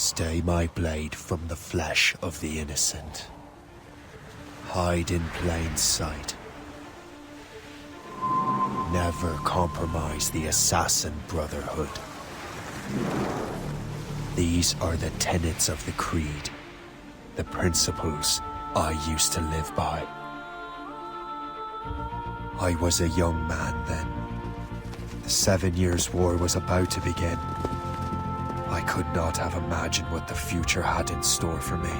Stay my blade from the flesh of the innocent. Hide in plain sight. Never compromise the Assassin Brotherhood. These are the tenets of the Creed, the principles I used to live by. I was a young man then. The 7 Years' War was about to begin. I could not have imagined what the future had in store for me,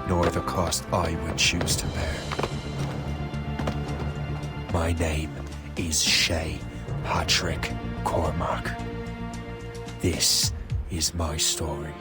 nor the cost I would choose to bear. My name is Shay Patrick Cormac. This is my story.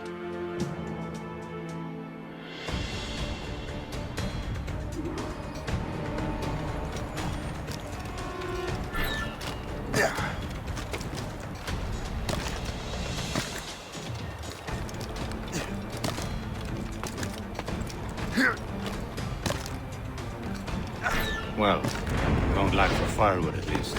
Well, don't lack for firewood at least.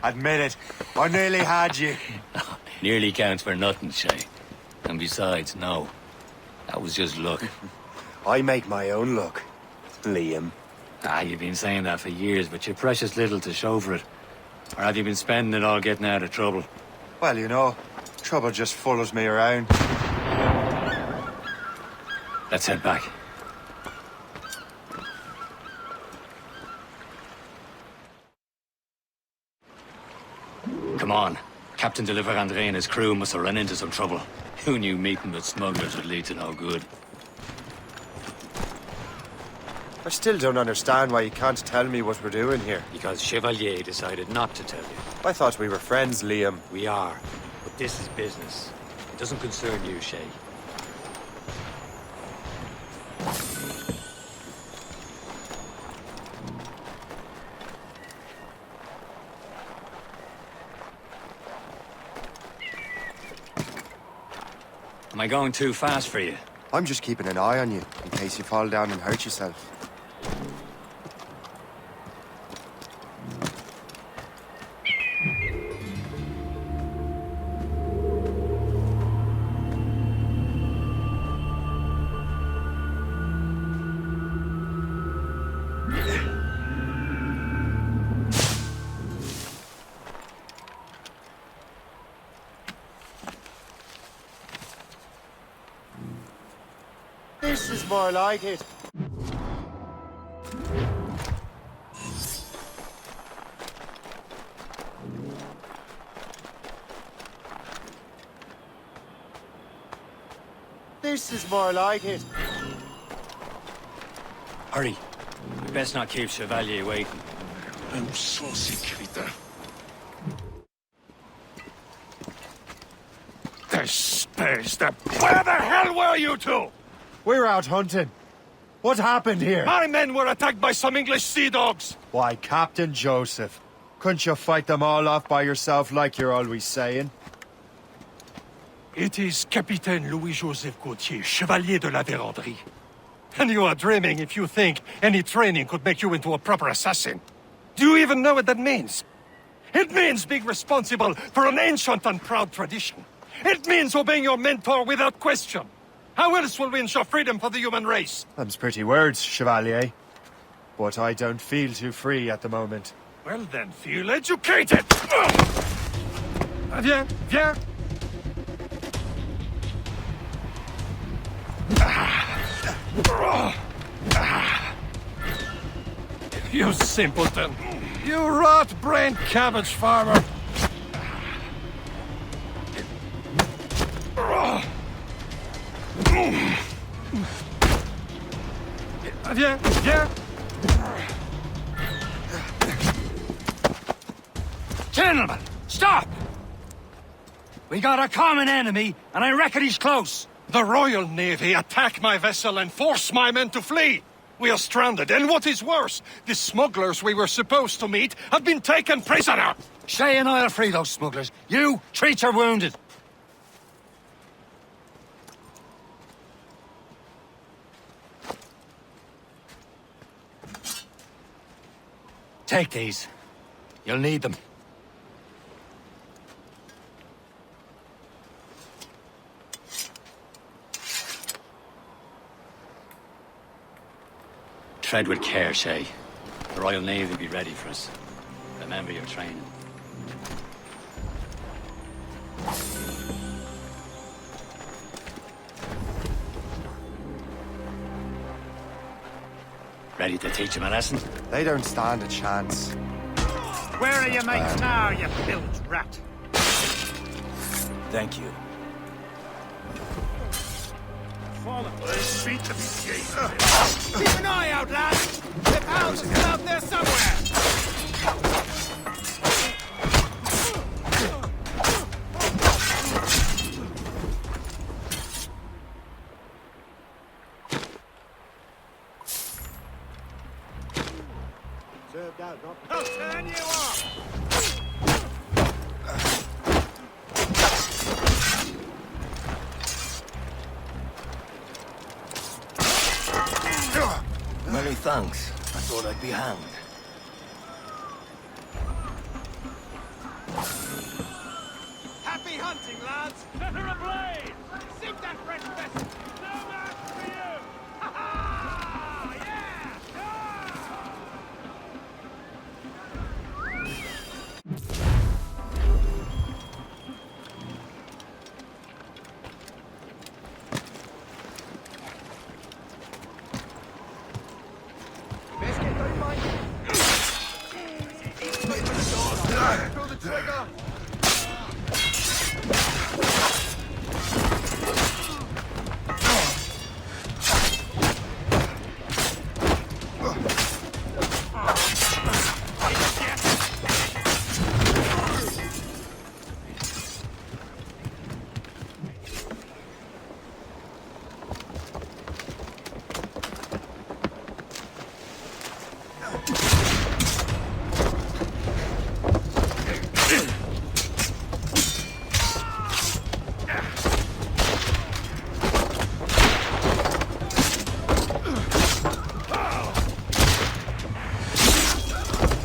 Admit it, I nearly had you. Nearly counts for nothing, Shay. And besides, no. That was just luck. I make my own luck, Liam. You've been saying that for years, but you're precious little to show for it. Or have you been spending it all getting out of trouble? Well, you know, trouble just follows me around. Let's head back. Come on. Captain de Andre and his crew must have run into some trouble. Who knew meeting with smugglers would lead to no good? I still don't understand why you can't tell me what we're doing here. Because Chevalier decided not to tell you. I thought we were friends, Liam. We are. But this is business. It doesn't concern you, Shay. Am I going too fast for you? I'm just keeping an eye on you, in case you fall down and hurt yourself. This is more like it. This is more like it. Hurry. We best not keep Chevalier waiting. I'm so sécuritaire. Where the hell were you two? We're out hunting. What happened here? My men were attacked by some English sea dogs. Why, Captain Joseph. Couldn't you fight them all off by yourself like you're always saying? It is Capitaine Louis-Joseph Gauthier, Chevalier de la Vérendrye. And you are dreaming if you think any training could make you into a proper assassin. Do you even know what that means? It means being responsible for an ancient and proud tradition. It means obeying your mentor without question. How else will we ensure freedom for the human race? Them's pretty words, Chevalier. But I don't feel too free at the moment. Well then, feel educated! Viens, viens! You simpleton! You rot-brained cabbage farmer! Viens, viens! Gentlemen, stop! We got a common enemy, and I reckon he's close. The Royal Navy attack my vessel and force my men to flee. We are stranded, and what is worse, the smugglers we were supposed to meet have been taken prisoner. Shay and I'll free those smugglers. You treat your wounded. Take these. You'll need them. tread with care, Shay. The Royal Navy will be ready for us. Remember your training. Ready to teach him a lesson? They don't stand a chance. Where are your mates now, you bilge rat? Thank you. Keep an eye out, lads! The house is out there somewhere! I'll turn you off! Many thanks. I thought I'd be hanged. Happy hunting, lads! Set her ablaze! Sink that French vessel! No match for you! Ha-ha! Yeah! Biscuit, don't mind. Pull the trigger!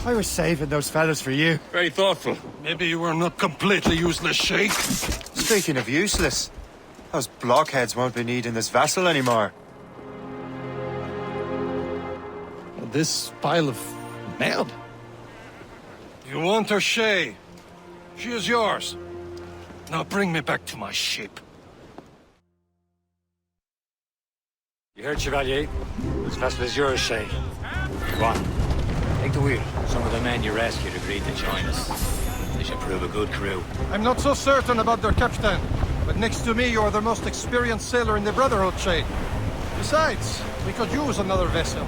I was saving those fellas for you. Very thoughtful. Maybe you were not completely useless, Sheik. Speaking of useless, those blockheads won't be needing this vessel anymore. This pile of mail? You want her, Shay? She is yours. Now bring me back to my ship. You heard, Chevalier? This vessel is yours, Shay. Go on. Take the wheel. Some of the men you rescued agreed to join us. They should prove a good crew. I'm not so certain about their captain, but next to me you're the most experienced sailor in the Brotherhood, Shay. Besides, we could use another vessel.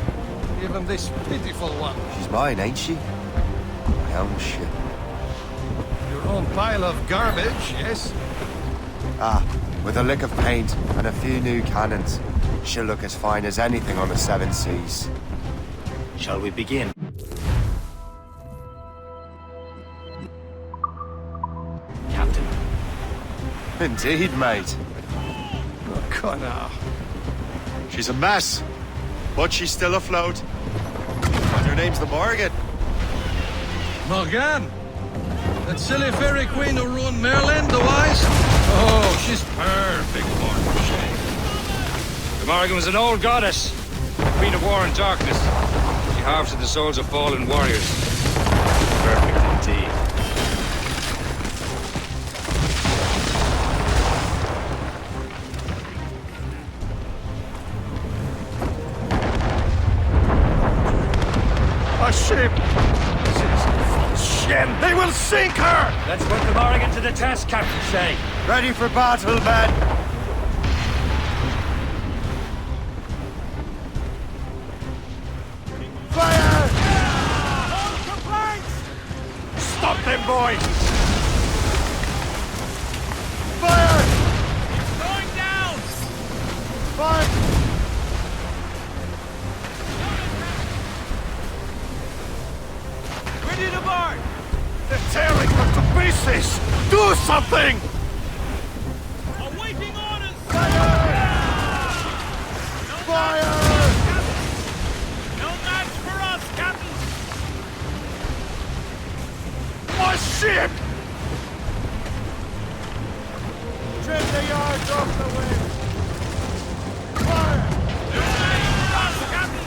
Even this pitiful one. She's mine, ain't she? My own ship. Your own pile of garbage, yes? Ah, with a lick of paint and a few new cannons, she'll look as fine as anything on the seven seas. Shall we begin? Captain. Indeed, mate. Oh, Connor. She's a mess, but she's still afloat. And her name's the Morgan. Morgan? That silly fairy queen who ruined Merlin, the wise? Oh, she's perfect for her, Shay. The Morgan was an old goddess, the queen of war and darkness. She harvested the souls of fallen warriors. Perfect indeed. A ship! Shit! They will sink her! Let's put the Morgan to the test, Captain Shay. Ready for battle, men! Fire! Hold the planks! Stop them, boys! Fire! Going down! Fire! Ready to board! They're tearing her to pieces! Do something! Awaiting orders! Fire! No match for us, Captain! My ship! Trim the yards off the wind! Fire! No match for us, Captain!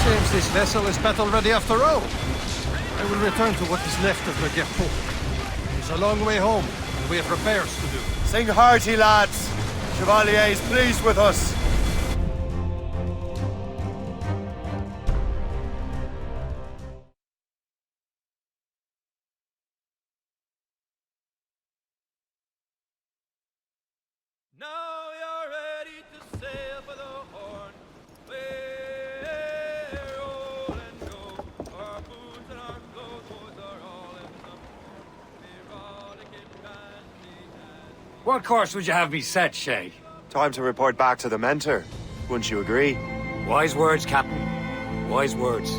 Seems this vessel is battle ready after all. I will return to what is left of the depot. It is a long way home, and we have repairs to do. Sing hearty, lads. Chevalier is pleased with us. Now you're ready to sail for the Horn. We're roll and go. Our boots and our clothes are all in the morn. We're rollicking bandy and... What course would you have me set, Shay? Time to report back to the mentor. Wouldn't you agree? Wise words, Captain. Wise words.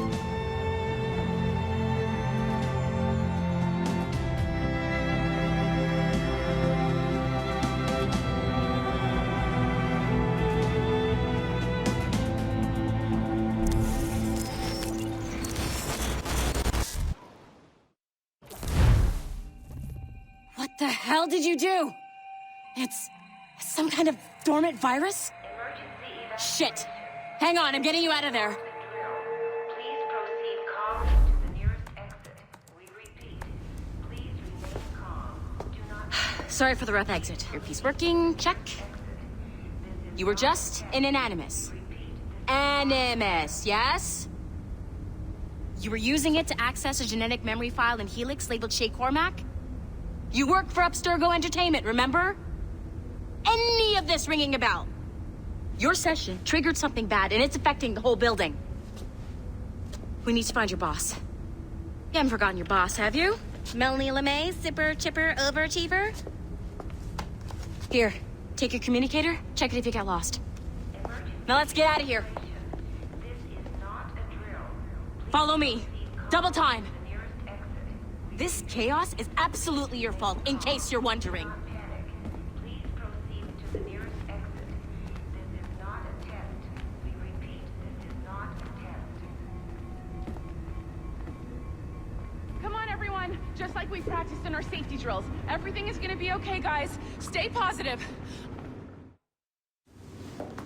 What the hell did you do? It's some kind of dormant virus? Shit. Hang on, I'm getting you out of there. Please proceed calmly to the nearest exit. We repeat, please remain calm. Do not... Sorry for the rough exit. Earpiece working, check. You were just in an animus. Animus, yes? You were using it to access a genetic memory file in Helix labeled Shay Cormac? You work for Abstergo Entertainment, remember? Any of this ringing a bell? Your session triggered something bad, and it's affecting the whole building. We need to find your boss. You haven't forgotten your boss, have you? Melanie LeMay, zipper, chipper, overachiever? Here, take your communicator, check it if you get lost. Now let's get out of here. This is not a drill. Follow me. Double time. The nearest exit. This chaos is absolutely your fault, in case you're wondering. Don't panic. Please proceed to the nearest exit. This is not a test. We repeat, this is not a test. Come on, everyone. Just like we practiced in our safety drills. Everything is gonna be okay, guys. Stay positive.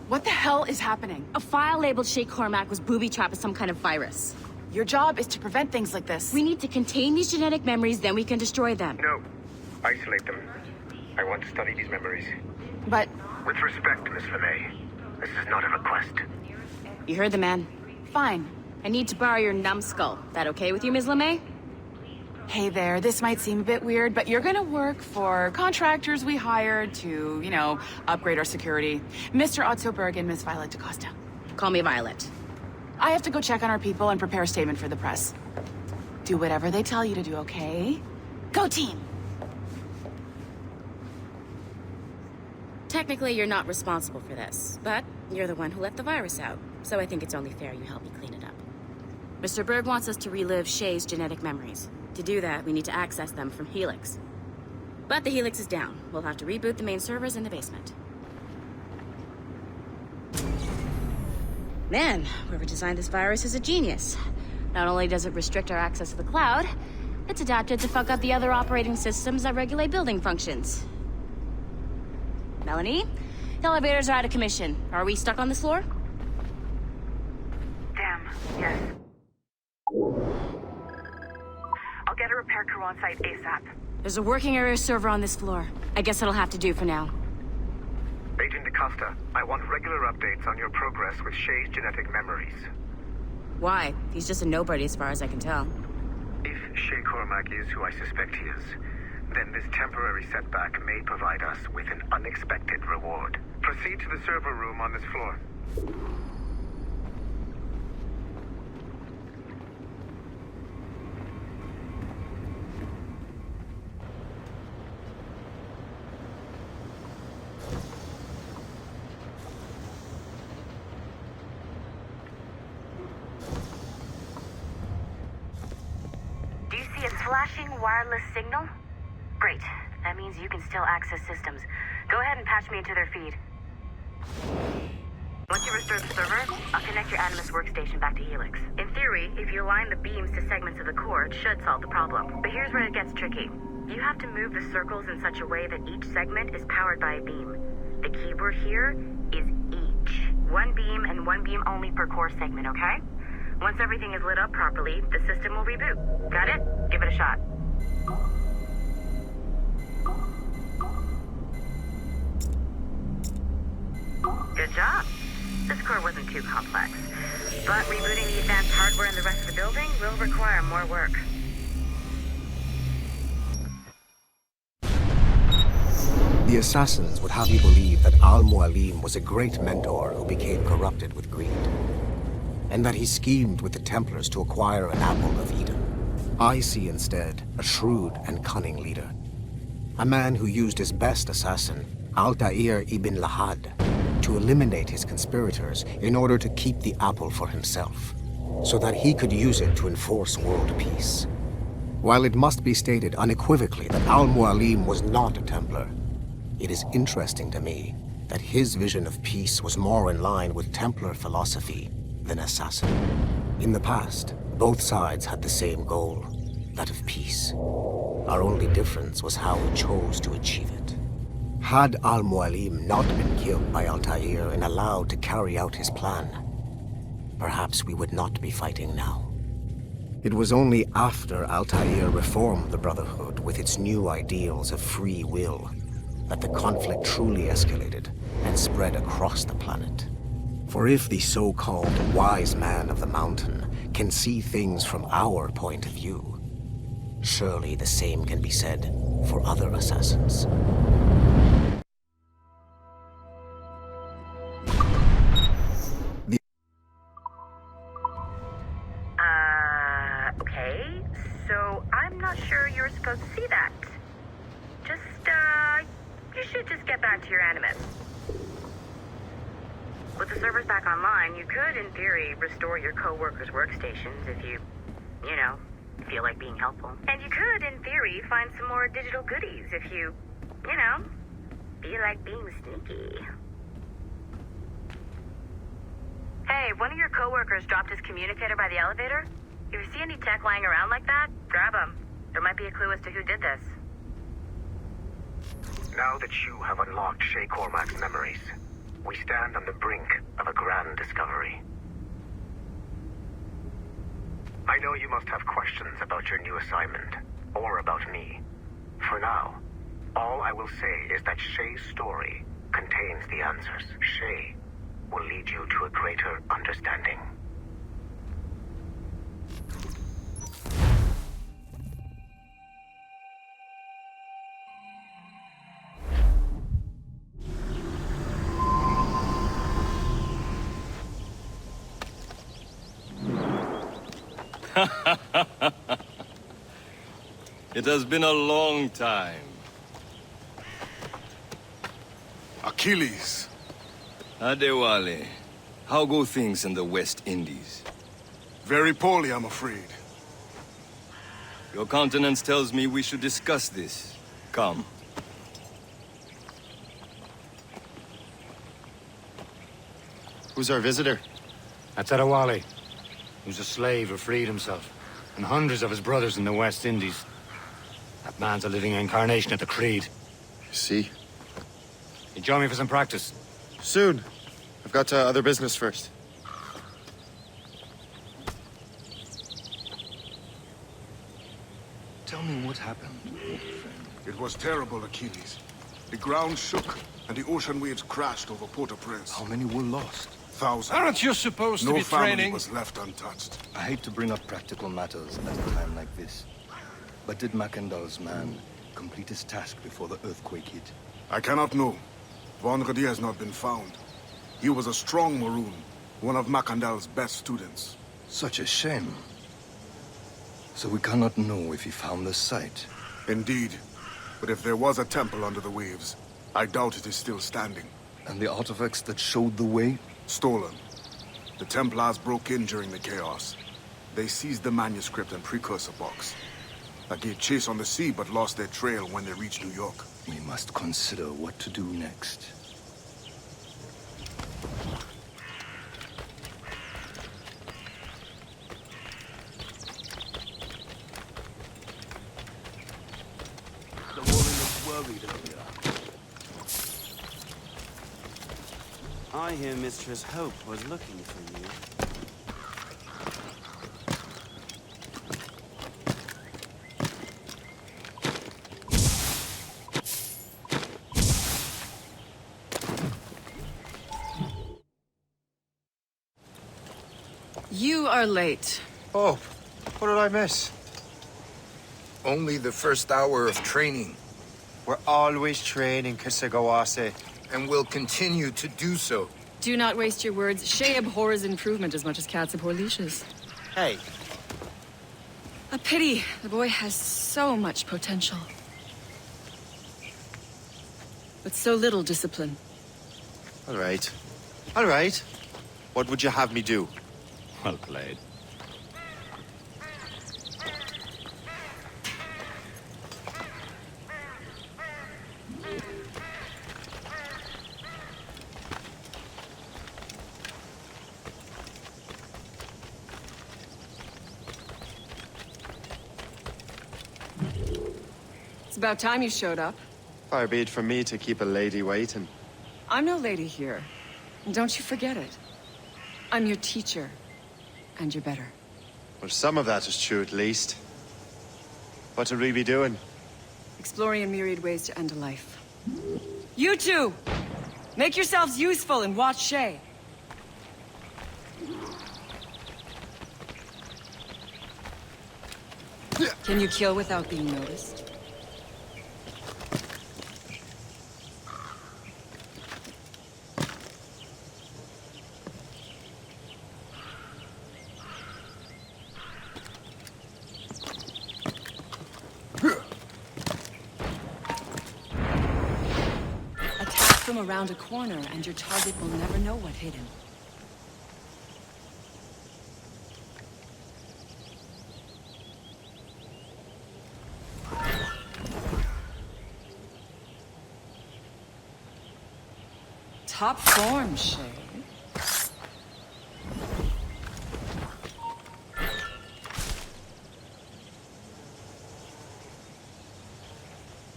What the hell is happening? A file labeled Shay Cormac was booby-trapped with some kind of virus. Your job is to prevent things like this. We need to contain these genetic memories, then we can destroy them. No. Isolate them. I want to study these memories. But With respect, Miss LeMay, this is not a request. You heard the man. fine. I need to borrow your numbskull. That okay with you, Ms. LeMay? Hey there, this might seem a bit weird, but you're gonna work for contractors we hired to, you know, upgrade our security. Mr. Ottoberg and Miss Violet DaCosta. Call me Violet. I have to go check on our people and prepare a statement for the press. Do whatever they tell you to do, okay? Go team! Technically, you're not responsible for this, but you're the one who let the virus out, so I think it's only fair you help me clean it up. Mr. Berg wants us to relive Shay's genetic memories. To do that, we need to access them from Helix. But the Helix is down. We'll have to reboot the main servers in the basement. Man, whoever designed this virus is a genius. Not only does it restrict our access to the cloud, it's adapted to fuck up the other operating systems that regulate building functions. Melanie? The elevators are out of commission. Are we stuck on this floor? Damn, yes. I'll get a repair crew on site ASAP. There's a working area server on this floor. I guess it'll have to do for now. Agent DaCosta, I want regular updates on your progress with Shay's genetic memories. Why? He's just a nobody as far as I can tell. If Shay Cormac is who I suspect he is, then this temporary setback may provide us with an unexpected reward. Proceed to the server room on this floor. Do you see a flashing wireless signal? Great. That means you can still access systems. Go ahead and patch me into their feed. Once you restore the server, I'll connect your Animus workstation back to Helix. In theory, if you align the beams to segments of the core, it should solve the problem. But here's where it gets tricky. You have to move the circles in such a way that each segment is powered by a beam. The keyword here is each. One beam and one beam only per core segment, okay? Once everything is lit up properly, the system will reboot. Got it? Give it a shot. Good job. This core wasn't too complex, but rebooting the advanced hardware in the rest of the building will require more work. The assassins would have you believe that Al-Mualim was a great mentor who became corrupted with greed, and that he schemed with the Templars to acquire an apple of Eden. I see instead a shrewd and cunning leader, a man who used his best assassin, Altair ibn Lahad, to eliminate his conspirators in order to keep the apple for himself, so that he could use it to enforce world peace. While it must be stated unequivocally that Al-Mualim was not a Templar, it is interesting to me that his vision of peace was more in line with Templar philosophy than assassin. In the past, both sides had the same goal, that of peace. Our only difference was how we chose to achieve it. Had Al-Mualim not been killed by Altair and allowed to carry out his plan, perhaps we would not be fighting now. It was only after Altair reformed the Brotherhood with its new ideals of free will that the conflict truly escalated and spread across the planet. For if the so-called wise man of the mountain can see things from our point of view, surely the same can be said for other assassins. Okay, so I'm not sure you're supposed to see that. You should just get back to your animus. With the servers back online, you could, in theory, restore your co-workers' workstations if you feel like being helpful. And you could, in theory, find some more digital goodies if you feel like being sneaky. Hey, one of your co-workers dropped his communicator by the elevator. If you see any tech lying around like that, grab them. There might be a clue as to who did this. Now that you have unlocked Shay Cormac's memories, we stand on the brink of a grand discovery. I know you must have questions about your new assignment, or about me. For now, all I will say is that Shay's story contains the answers. Shay will lead you to a greater understanding. It has been a long time. Achilles. Adewale, how go things in the West Indies? Very poorly, I'm afraid. Your countenance tells me we should discuss this. Come. Who's our visitor? That's Adewale. He was a slave who freed himself, and hundreds of his brothers in the West Indies. That man's a living incarnation of the Creed. See? You join me for some practice? Soon. I've got other business first. Tell me what happened, old friend. It was terrible, Achilles. The ground shook, and the ocean waves crashed over Port-au-Prince. How many were lost? Thousands. Aren't you supposed to No be family training? was left untouched. I hate to bring up practical matters at a time like this. But did Mackandal's man complete his task before the earthquake hit? I cannot know. Vonredi has not been found. He was a strong Maroon, one of Mackandal's best students. Such a shame. So we cannot know if he found the site. Indeed. But if there was a temple under the waves, I doubt it is still standing. And the artifacts that showed the way? Stolen. The Templars broke in during the chaos. They seized the manuscript and precursor box. I gave chase on the sea, but lost their trail when they reached New York. We must consider what to do next. The woman looks worried earlier. I hear Mistress Hope was looking for you. You are late. Oh, what did I miss? Only the first hour of training. We're always training, Kisagawase. And will continue to do so. Do not waste your words. Shay abhors improvement as much as cats abhor leashes. Hey. A pity. The boy has so much potential. But so little discipline. All right. All right. What would you have me do? Well played. It's about time you showed up. Far be it from me to keep a lady waiting. I'm no lady here. And don't you forget it. I'm your teacher. And you're better. Well, some of that is true at least. What would we be doing? Exploring a myriad ways to end a life. You two! Make yourselves useful and watch Shay. Can you kill without being noticed? Attack from around a corner and your target will never know what hit him. Top form, Shay.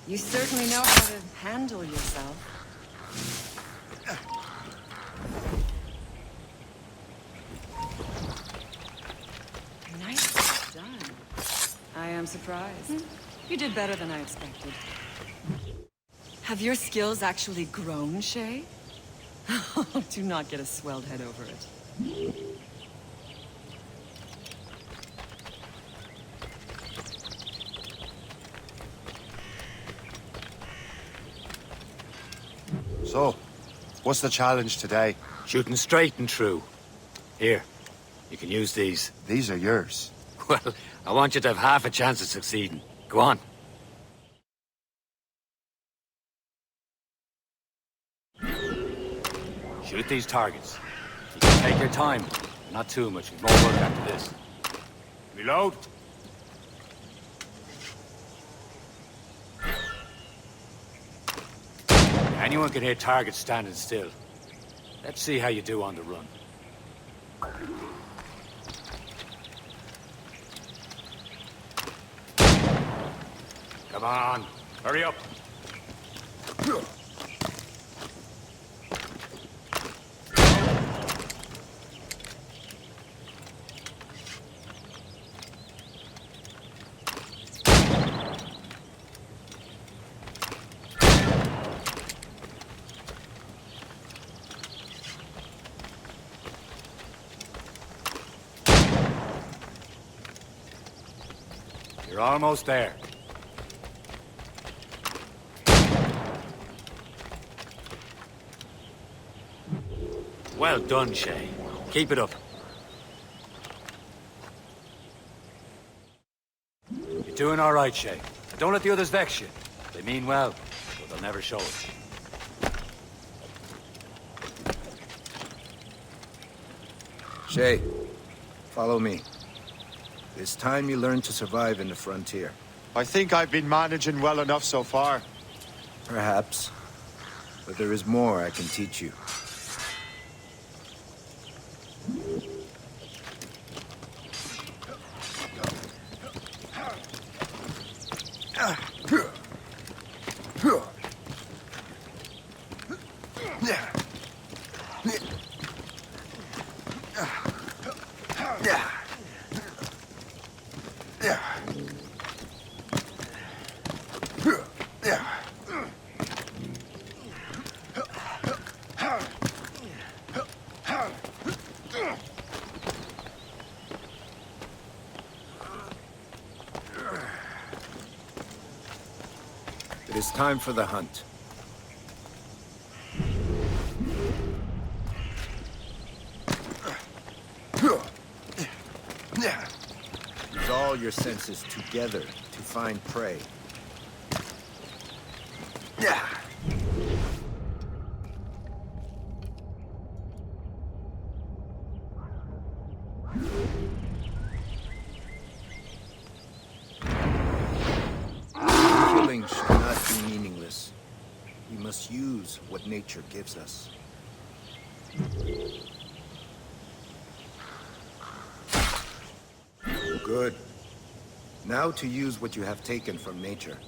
You certainly know how to handle yourself. Nicely done. I am surprised. You did better than I expected. Have your skills actually grown, Shay? Do not get a swelled head over it. So, what's the challenge today? Shooting straight and true. Here, you can use these. These are yours. Well, I want you to have half a chance of succeeding. Go on. Shoot these targets. You can take your time. Not too much. We've more work after this. Reload. Anyone can hit targets standing still. Let's see how you do on the run. Come on, hurry up. You're almost there. Well done, Shay. Keep it up. You're doing all right, Shay. Don't let the others vex you. They mean well, but they'll never show it. Shay, follow me. It's time you learn to survive in the frontier. I think I've been managing well enough so far. Perhaps. But there is more I can teach you. It is time for the hunt. Use all your senses together to find prey. Killing should not be meaningless. We must use what nature gives us. Good. Now to use what you have taken from nature.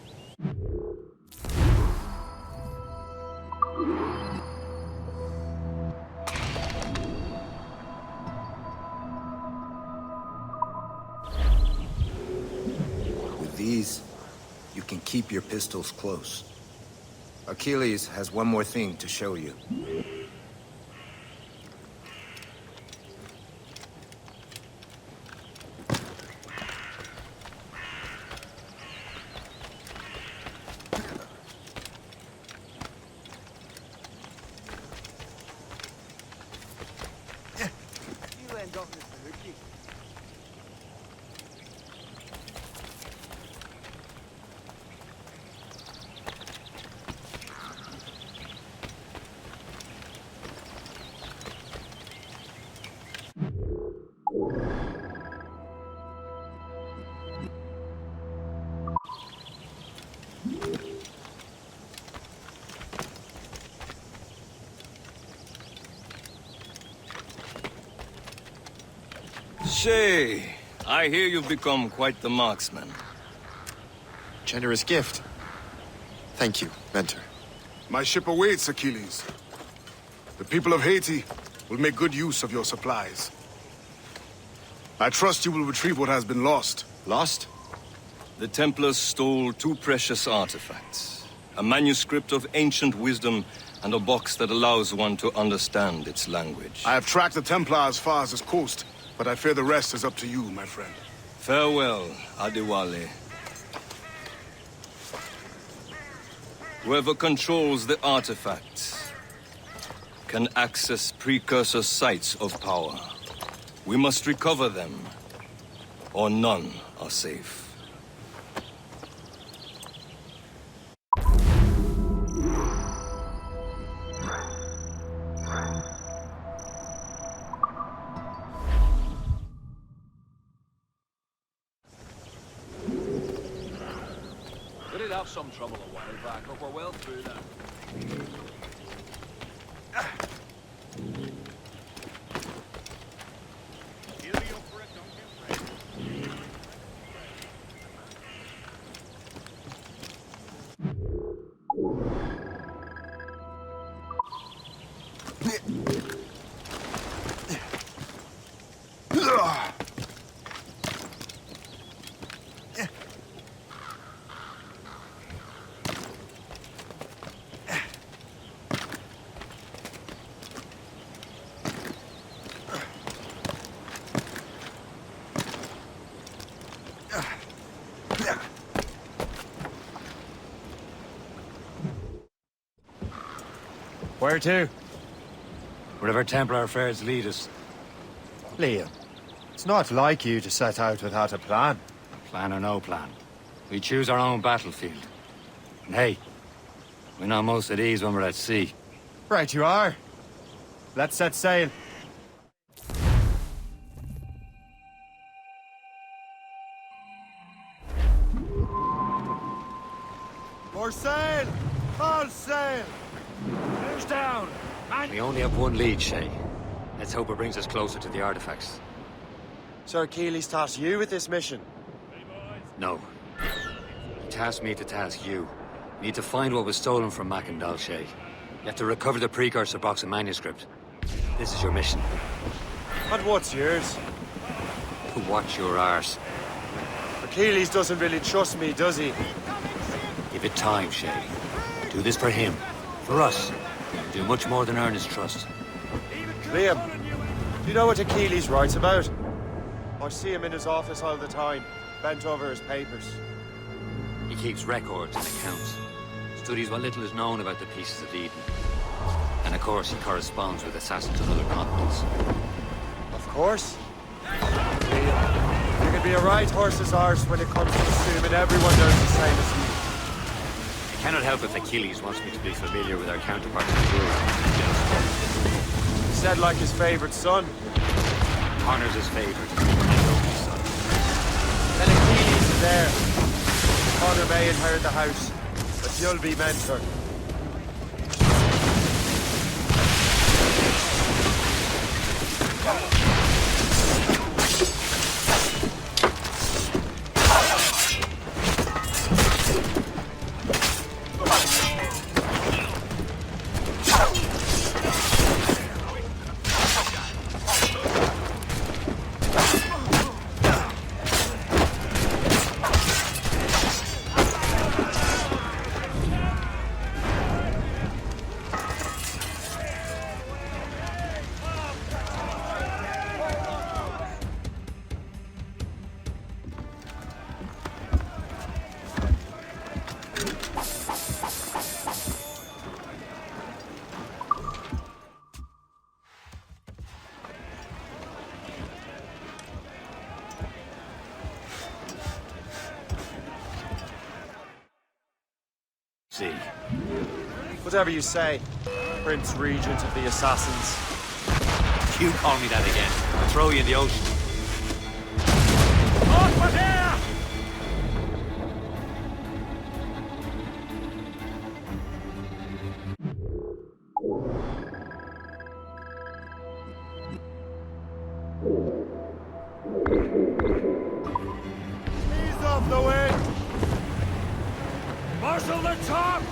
With these, you can keep your pistols close. Achilles has one more thing to show you. Shay, I hear you've become quite the marksman. Generous gift. Thank you, Mentor. My ship awaits, Achilles. The people of Haiti will make good use of your supplies. I trust you will retrieve what has been lost. Lost? The Templars stole 2 precious artifacts. A manuscript of ancient wisdom and a box that allows one to understand its language. I have tracked the Templars as far as this coast, but I fear the rest is up to you, my friend. Farewell, Adewale. Whoever controls the artifacts can access precursor sites of power. We must recover them, or none are safe. We did have some trouble a while back, but we're well through now. Where to? Wherever Templar affairs lead us. Liam, it's not like you to set out without a plan. Plan or no plan. We choose our own battlefield. And hey, we know most at ease when we're at sea. Right you are. Let's set sail. More sail! All sail! Who's down? Man. We only have one lead, Shay. Let's hope it brings us closer to the artifacts. Sir Achilles tasked you with this mission. No. He tasked me to task you. We need to find what was stolen from Mackandal, Shay. You have to recover the precursor box and manuscript. This is your mission. And what's yours? Watch your arse. Achilles doesn't really trust me, does he? Give it time, Shay. Do this for him. For us. Do much more than earn his trust. Liam, do you know what Achilles writes about? I see him in his office all the time, bent over his papers. He keeps records and accounts. Studies what little is known about the pieces of Eden. And of course, he corresponds with assassins on other continents. Of course. Liam, you can be a right horse's arse when it comes to assuming everyone knows the same as you. I cannot help if Achilles wants me to be familiar with our counterparts in Europe. He said like his favorite son. Connor's his favorite. And only son. Then Achilles is there. Connor may inherit the house, but you'll be mentor. See. Whatever you say, Prince Regent of the Assassins. You call me that again, I'll throw you in the ocean. Over here! Ease off the wind! Marshal the tops!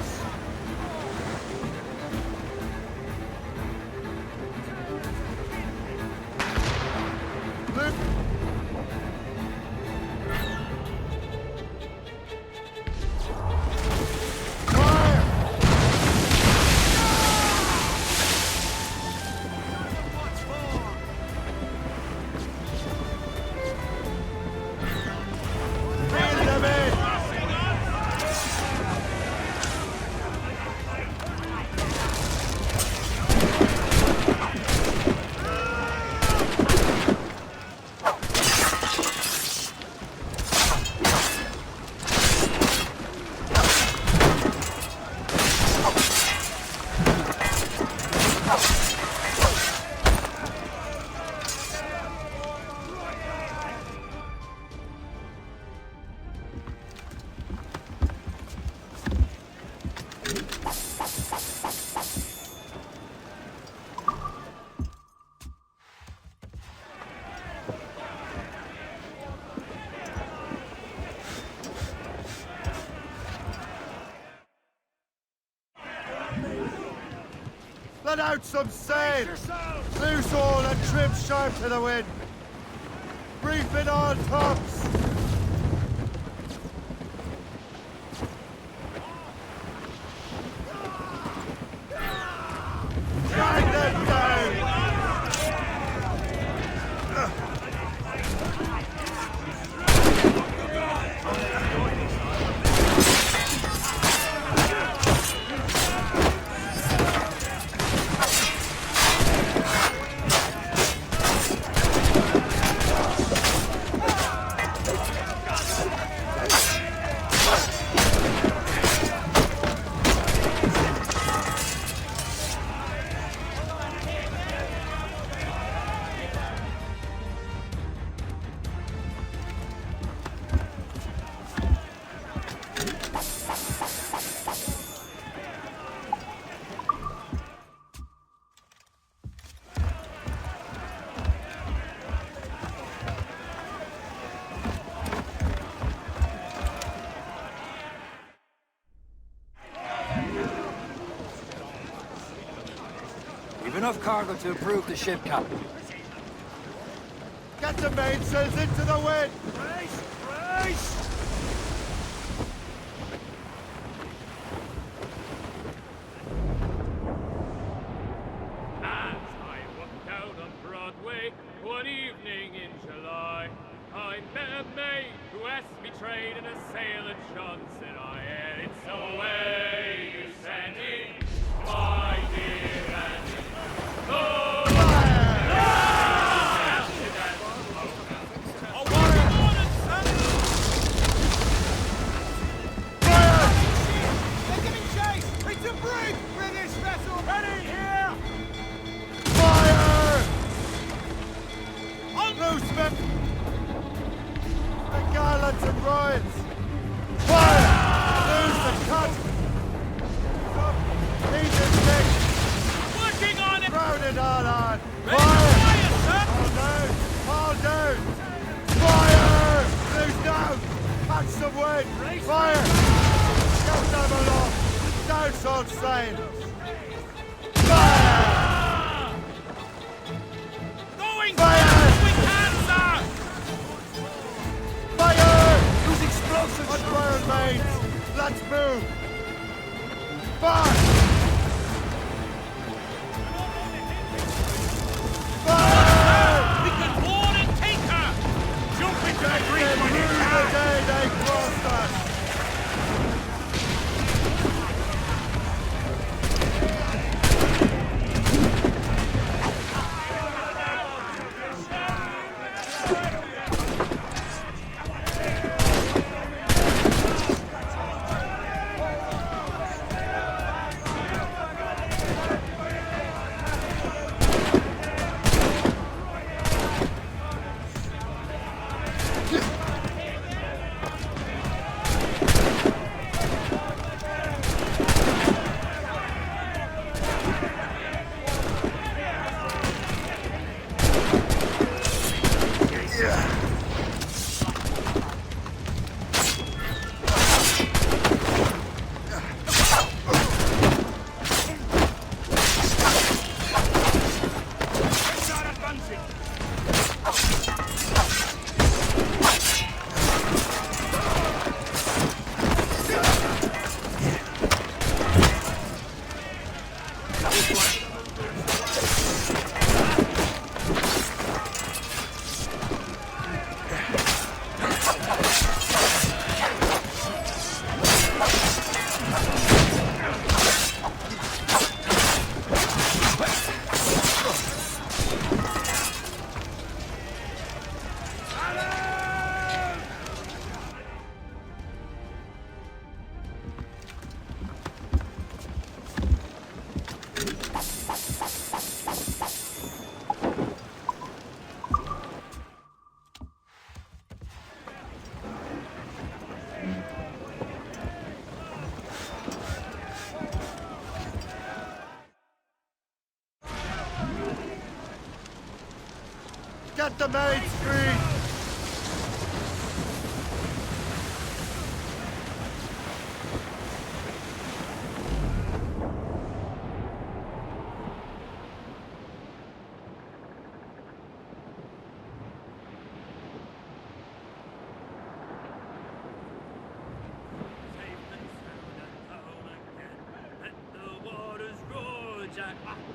Let out some sail! Loose all and trim sharp to the wind! Reef it all tops! Drag them down! We've enough cargo to approve the ship, Captain. Get the mainsails into the wind! Brace! Brace! As I walked down on Broadway one evening in July, I met a maid who asked me trade in a sailor John. Said I, and it's away you send me, my dear Annie. Oh! It's a brig! British vessel ready here! Fire! Loose men! The gallants and royals! Fire! Lose the cut! He's in thick! Working on it! Round it all on! Ready Fire! to fire, sir! All down! All down! Fire! Loose down! Catch some wind! Fire! Get them aloft! Down, salt sails! Fire! Going Fire! fast we can, sir! Fire! Use explosives! Unfurled mains! Let's move! Fire! Fire! We can board and take her! Jump into the creek when you The can! day they crossed us! Get the main screen!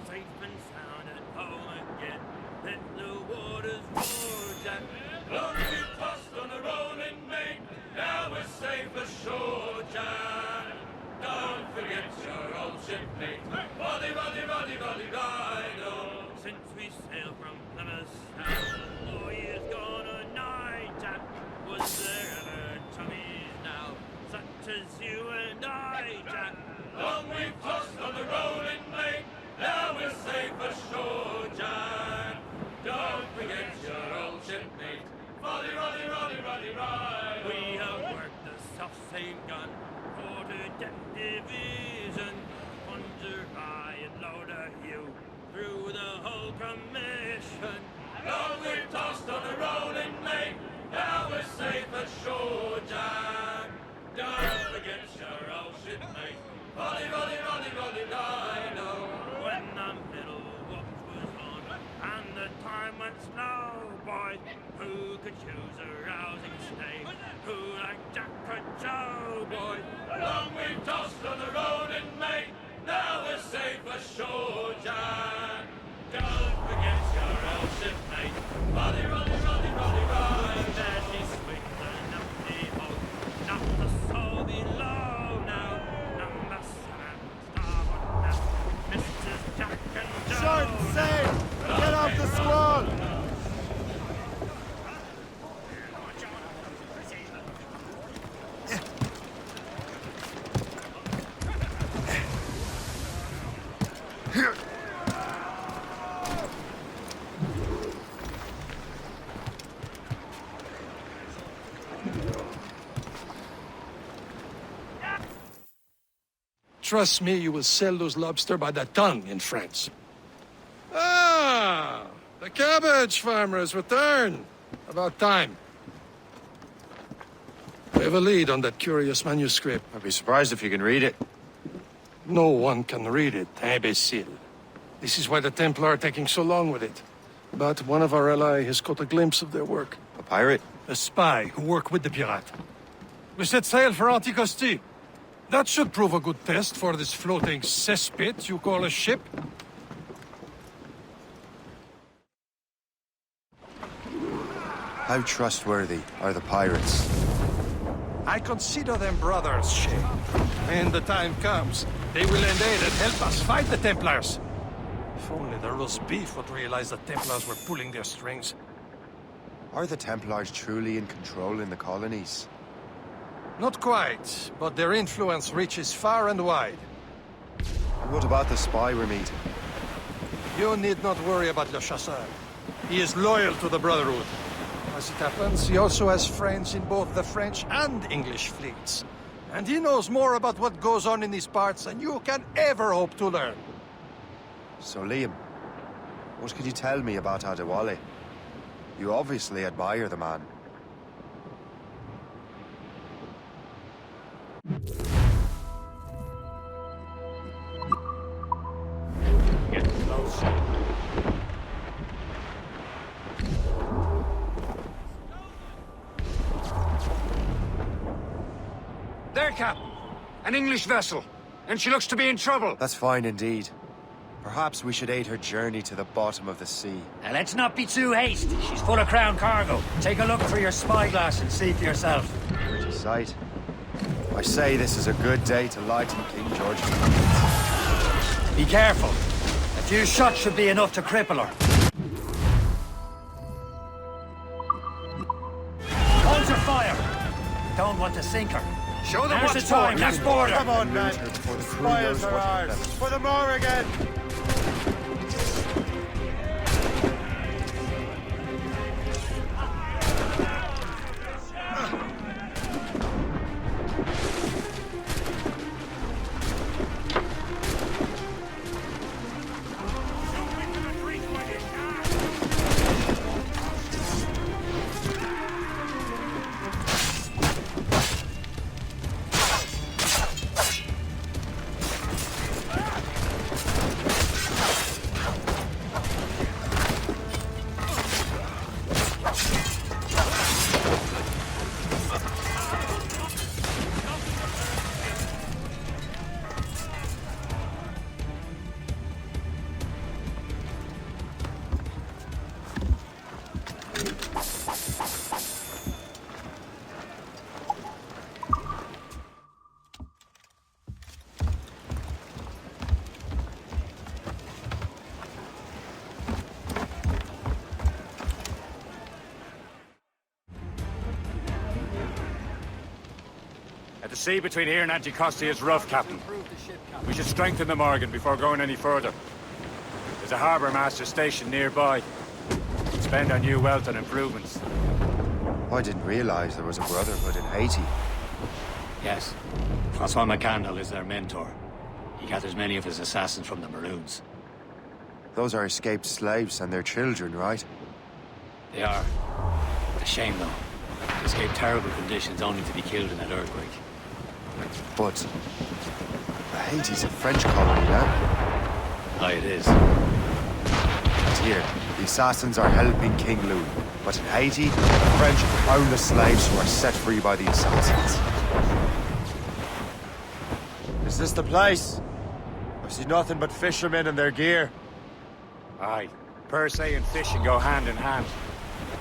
Safe and sound at home again. Let the waters roar, Jack. Long we tossed on the rolling main. Now we're safe ashore, Jack. Don't forget your old shipmate. Roddy, roddy, roddy, roddy, rido. Since we sailed from Plymouth Sound, 4 years gone a night, Jack. Was there ever chummies now, such as you and I, Jack? Long we've tossed on the rolling main. Now we're safe ashore, Jack. Don't forget your old shipmate. Roddy, roddy, roddy, roddy, ride. We have worked the self-same gun, quarter-deck division, plunger high and loader Hugh through the whole commission. Long we've tossed on the rolling main. Now we're safe ashore, Jack. Don't forget your old shipmate. Roddy, roddy, roddy, roddy, ride. When the middle watch was on and the time went slow, boy. Who could choose a rousing stave? Who like Jack and Joe, boy? Long we tossed on the rolling main. Now we're safe ashore, Jack. Don't forget your old shipmate. Roddy, Roddy, Roddy, Roddy, Roddy. There she swings and up the boat. Not the soul below now. Number 7, starboard now. Mrs. Jack and Joe. Short sail! Get off the squall! Trust me, you will sell those lobster by the ton in France. Ah, the cabbage farmer has returned. About time. We have a lead on that curious manuscript. I'd be surprised if you can read it. No one can read it, imbecile. This is why the Templars are taking so long with it. But one of our allies has caught a glimpse of their work. A pirate? A spy who worked with the pirate. We set sail for Anticosti. That should prove a good test for this floating cesspit you call a ship. How trustworthy are the pirates? I consider them brothers, Shay. When the time comes, they will lend aid and help us fight the Templars. If only the roast beef would realize the Templars were pulling their strings. Are the Templars truly in control in the colonies? Not quite, but their influence reaches far and wide. And what about the spy we're meeting? You need not worry about Le Chasseur. He is loyal to the Brotherhood. As it happens, he also has friends in both the French and English fleets. And he knows more about what goes on in these parts than you can ever hope to learn. So, Liam, what can you tell me about Adewale? You obviously admire the man. Get close. There, Cap. An English vessel. And she looks to be in trouble. That's fine indeed. Perhaps we should aid her journey to the bottom of the sea. Now, let's not be too hasty. She's full of crown cargo. Take a look through your spyglass and see for yourself. Pretty sight. I say this is a good day to lighten King George's candles. Be careful. A few shots should be enough to cripple her. Hold your fire. Don't want to sink her. Show them what's the time. Let's board her. Come on, man. Spoils are ours. For the Morrigan! The sea between here and Anticosti is rough, Captain. We should strengthen the Morgan before going any further. There's a harbour master station nearby. Spend our new wealth on improvements. I didn't realize there was a brotherhood in Haiti. Yes. Francois McCandle is their mentor. He gathers many of his assassins from the Maroons. Those are escaped slaves and their children, right? They are. A shame, though. They escaped terrible conditions only to be killed in that earthquake. But Haiti's a French colony now. Aye, it is. And here, The assassins are helping King Louis, but in Haiti, the French own the slaves who are set free by the assassins. Is this the place? I see nothing but fishermen and their gear. Aye. Per se and fishing go hand in hand.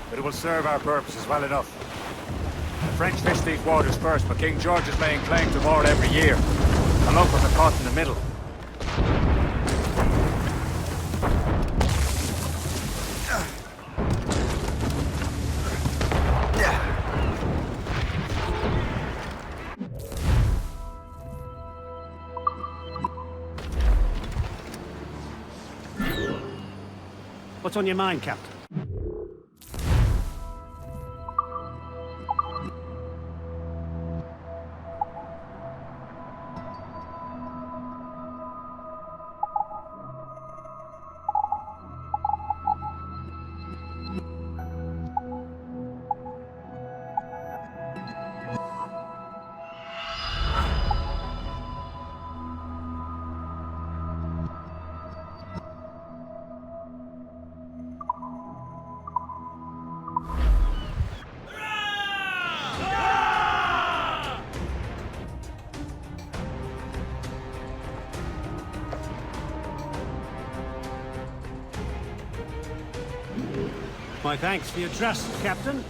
But it will serve our purposes well enough. The French fish these waters first, but King George is laying claim to more every year. The locals are caught in the middle. What's on your mind, Captain? My thanks for your trust, Captain.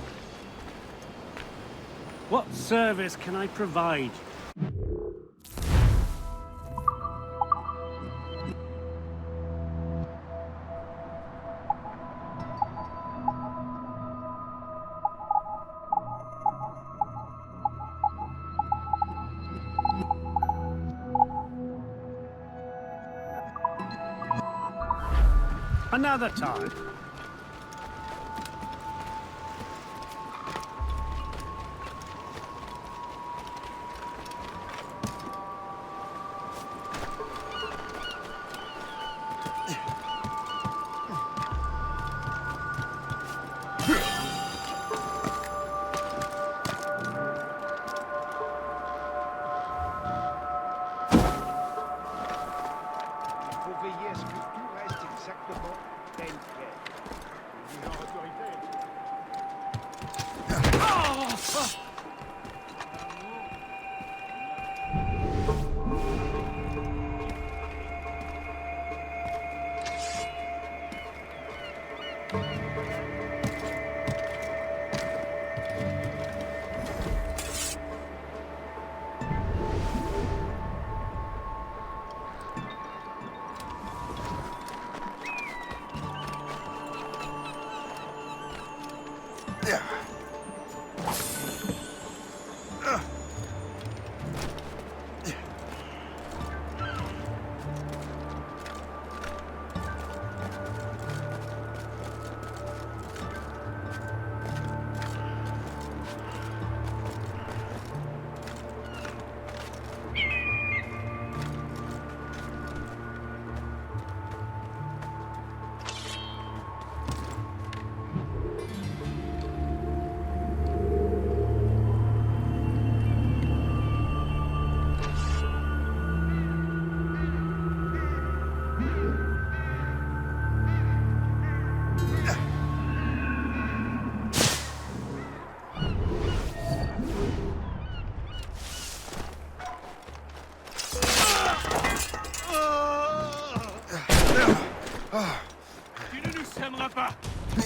What service can I provide? Another time.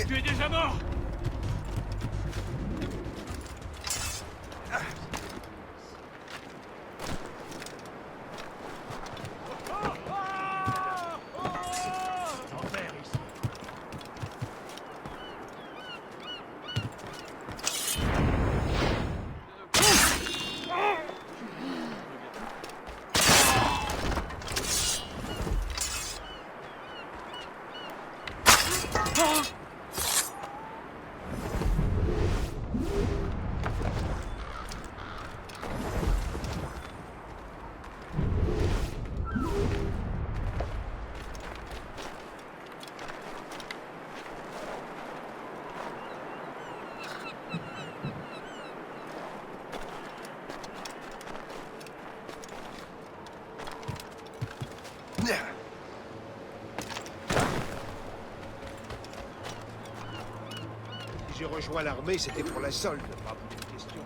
Tu es déjà mort! j'ai rejoint l'armée, c'était pour la solde, pas pour une question.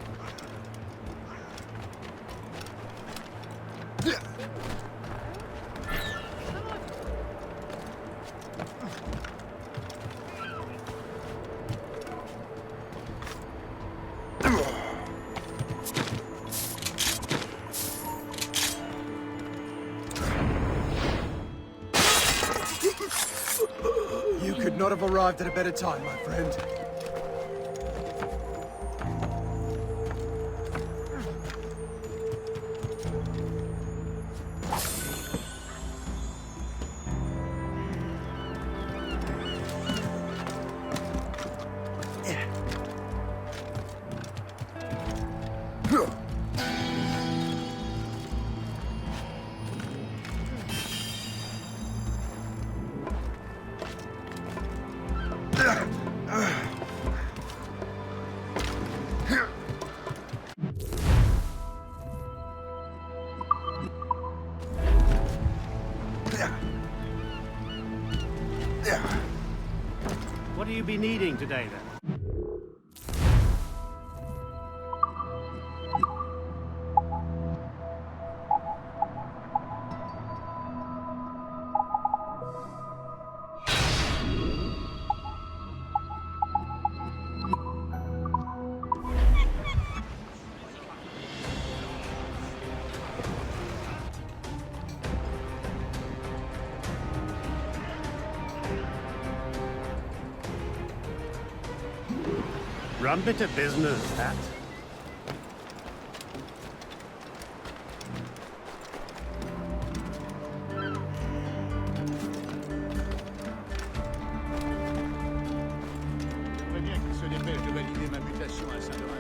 You could not have arrived at a better time, my friend. What do you be needing today, then? Rum bit of business, that. J'aimerais bien qu'il se dépêche de valider ma mutation à Saint-Laurent.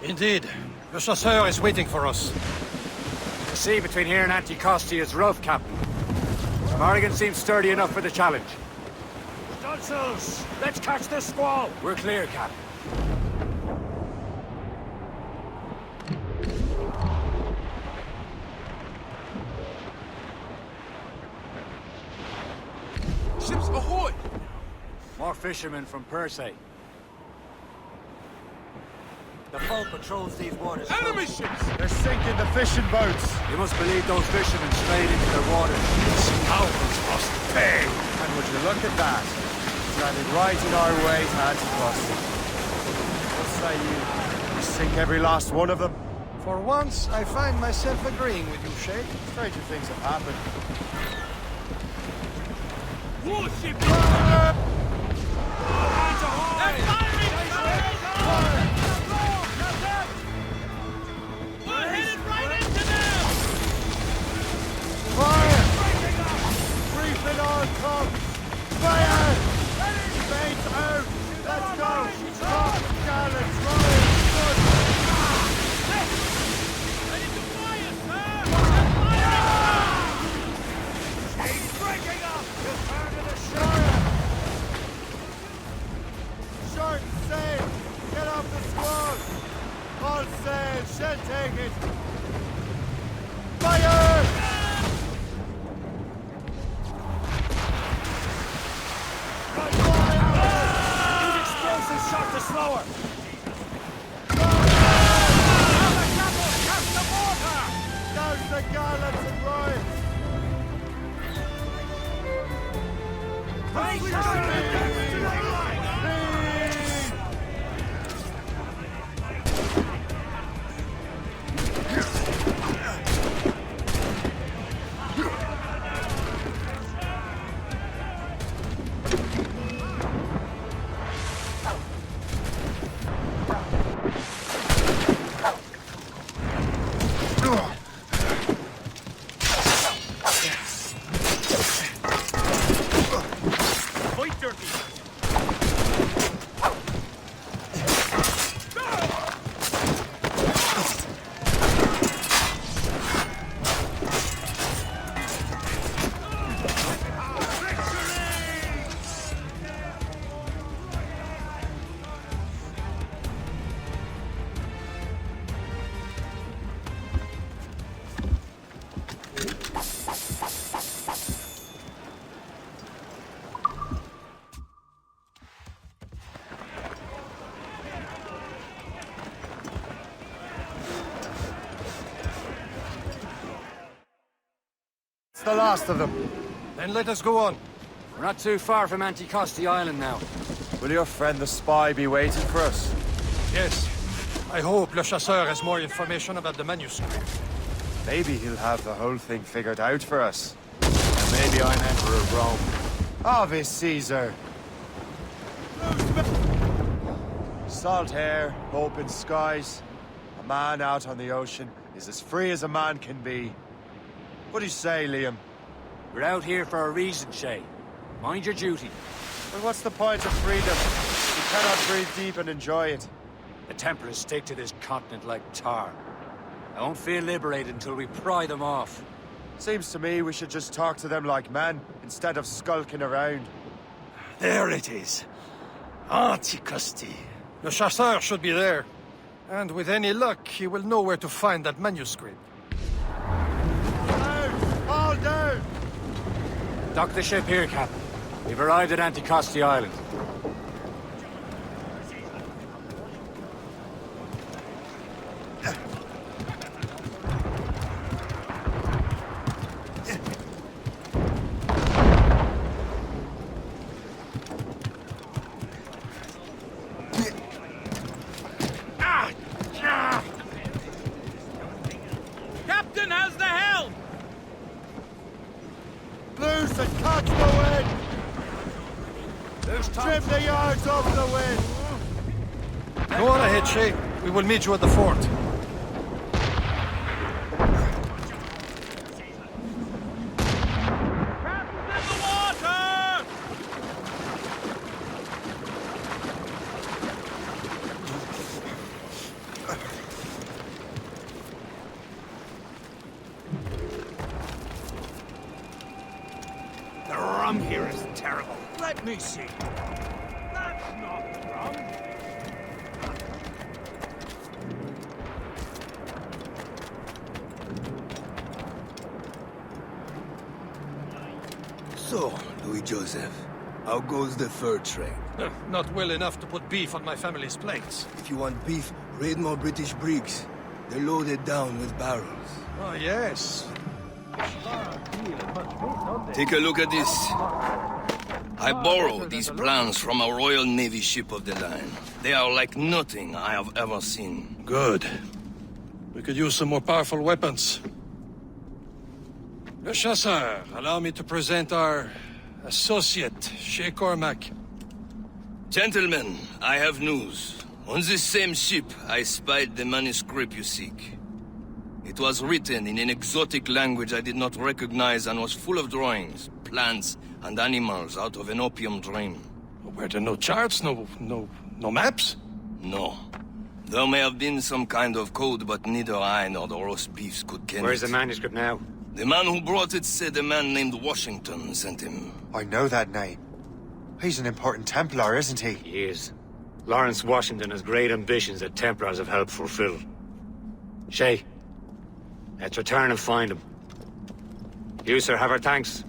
Indeed. The chasseur is waiting for us. The sea between here and Anticosti is rough, Captain. Morrigan seems sturdy enough for the challenge. Stunsels! Let's catch this squall! We're clear, Captain. Ships ahoy! More fishermen from Persay. The foe patrols these waters. Enemy ships! They're sinking the fishing boats! You must believe those fishermen strayed into their waters. Scoundrels must pay! And would you look at that? Standing right in our way to Anticosti. What say you? We sink every last one of them? For once, I find myself agreeing with you, Shay. Stranger things have happened. Warship! We're headed right into them! Fire! Briefing on comes! Fire! Baits out! Let's go! Top gallants, rolling! Good! Ready to fire, sir! Fire! He's breaking up! He'll turn to the shore! Short sail! Get off the squad! All sail! Shall take it! Fire! These explosives shot the slower! Douse the gallants and royals! the last of them. Then let us go on. We're not too far from Anticosti Island now. Will your friend the spy be waiting for us? Yes. I hope Le Chasseur has more information about the manuscript. Maybe he'll have the whole thing figured out for us. And maybe I'm Emperor of Rome. Ave Caesar! Salt hair, open skies. A man out on the ocean is as free as a man can be. What do you say, Liam? We're out here for a reason, Shay. Mind your duty. Well, what's the point of freedom? You cannot breathe deep and enjoy it. The Templars stick to this continent like tar. I won't feel liberated until we pry them off. Seems to me we should just talk to them like men, instead of skulking around. There it is. Anticosti. Le Chasseur should be there. And with any luck, he will know where to find that manuscript. Down! All down! Dock the ship here, Captain. We've arrived at Anticosti Island. Captain has the helm! Loose and catch the wind! Trim the yards over the wind! Go on ahead, Shay. We will meet you at the fort. The rum here is terrible. Let me see. That's not rum. So, Louis Joseph, how goes the fur trade? Not well enough to put beef on my family's plates. If you want beef, raid more British brigs. They're loaded down with barrels. Oh, yes. Take a look at this. I borrowed these plans from a Royal Navy ship of the line. They are like nothing I have ever seen. Good. We could use some more powerful weapons. Le Chasseur, allow me to present our associate, Shay Cormac. Gentlemen, I have news. On this same ship, I spied the manuscript you seek. It was written in an exotic language I did not recognize and was full of drawings, plants, and animals out of an opium dream. Were there no charts, no maps? No. There may have been some kind of code, but neither I nor the roast beefs could ken Where's it. the manuscript now? The man who brought it said a man named Washington sent him. I know that name. He's an important Templar, isn't he? He is. Lawrence Washington has great ambitions that Templars have helped fulfill. Shay, let's return and find him. You, sir, have our thanks.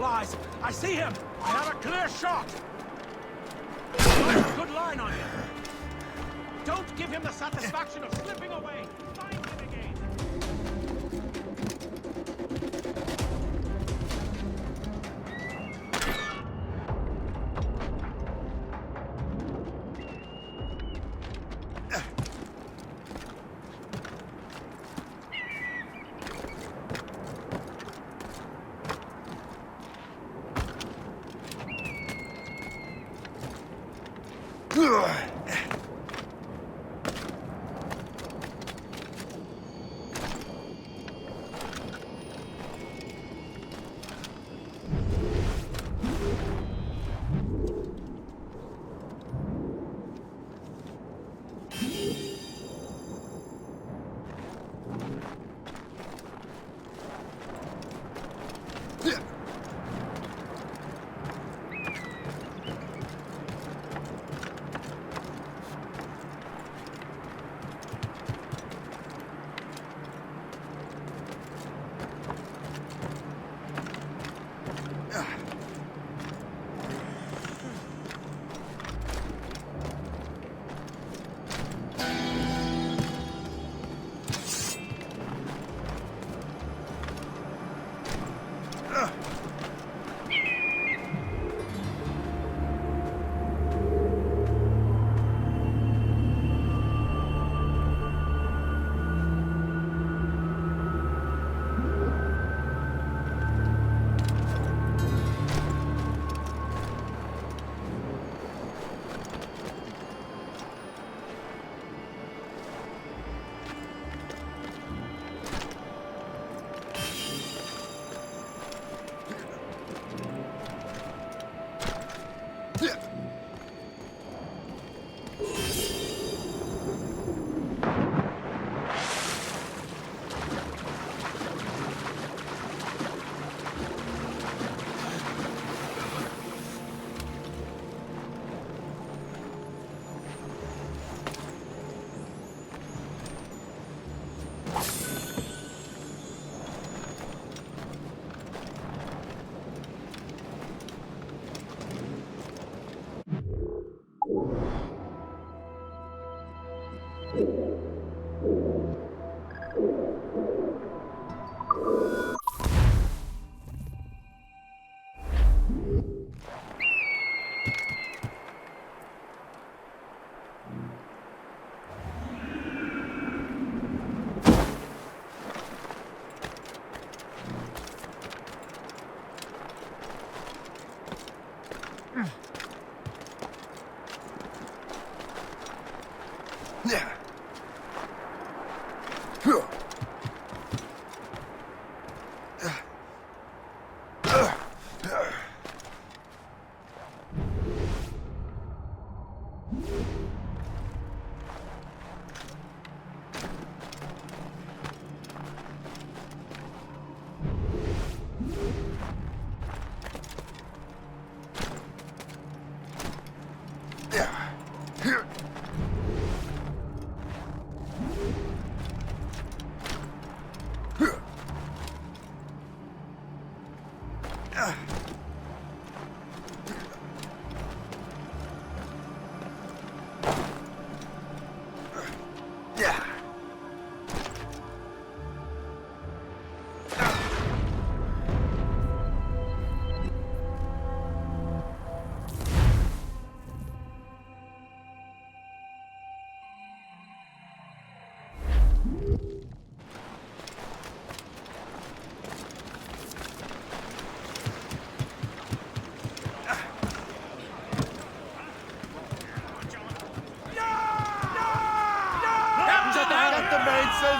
flies. I see him! I have a clear shot! Good line on him! Don't give him the satisfaction of slipping away! Find him again!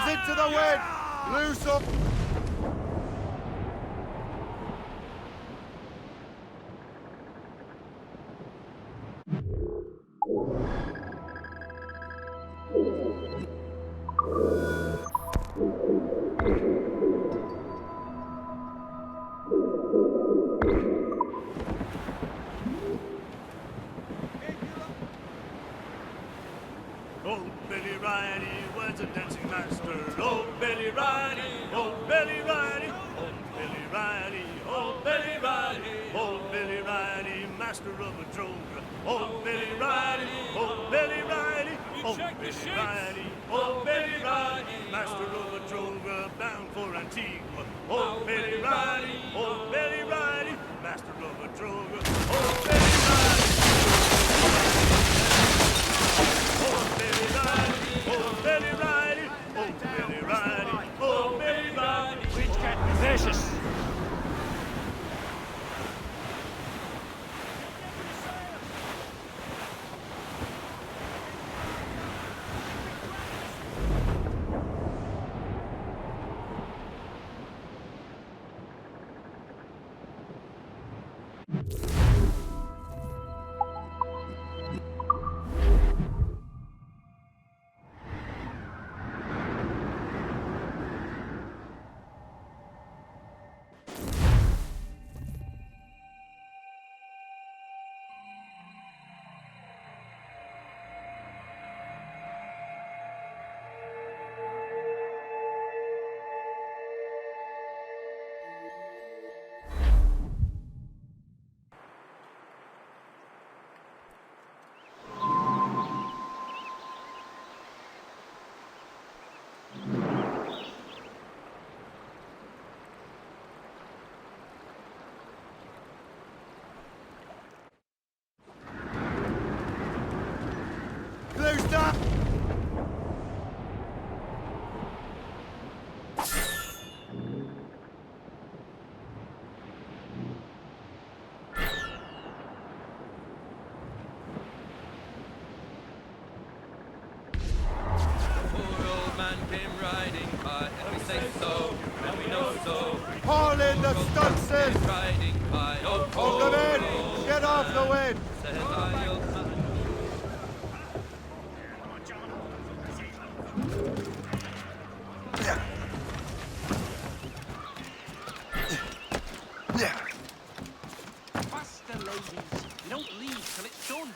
Into the wind! Loose up! Old Billy Riley was a dancing master. Old Billy Riley, old master of a drover. Oh, Billy Riley, oh, Billy Riley, oh, Billy Riley, oh, Billy Riley, master of a drover bound for Antigua. Oh, Billy Riley, oh, Billy Riley, master of a drover. Oh, Billy Riley, oh, Billy Riley, oh, Billy Riley, oh, Billy Riley, oh, Billy Riley. We'd get vicious. Closed up! Haul in the stunsail! Hold them in! Get off the wind! Faster, ladies. You don't leave till it's done.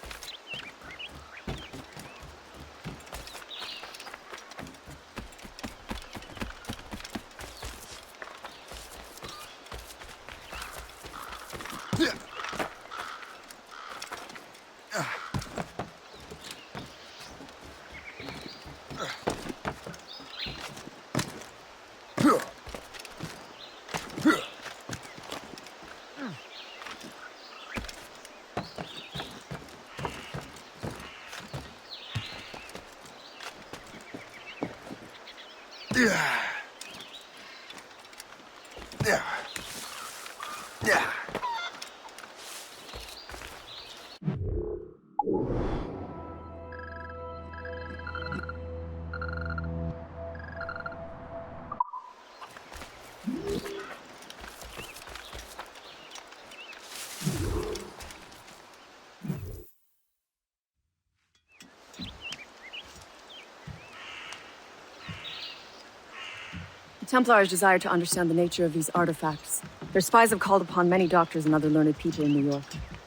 The Templars desire to understand the nature of these artifacts. Their spies have called upon many doctors and other learned people in New York.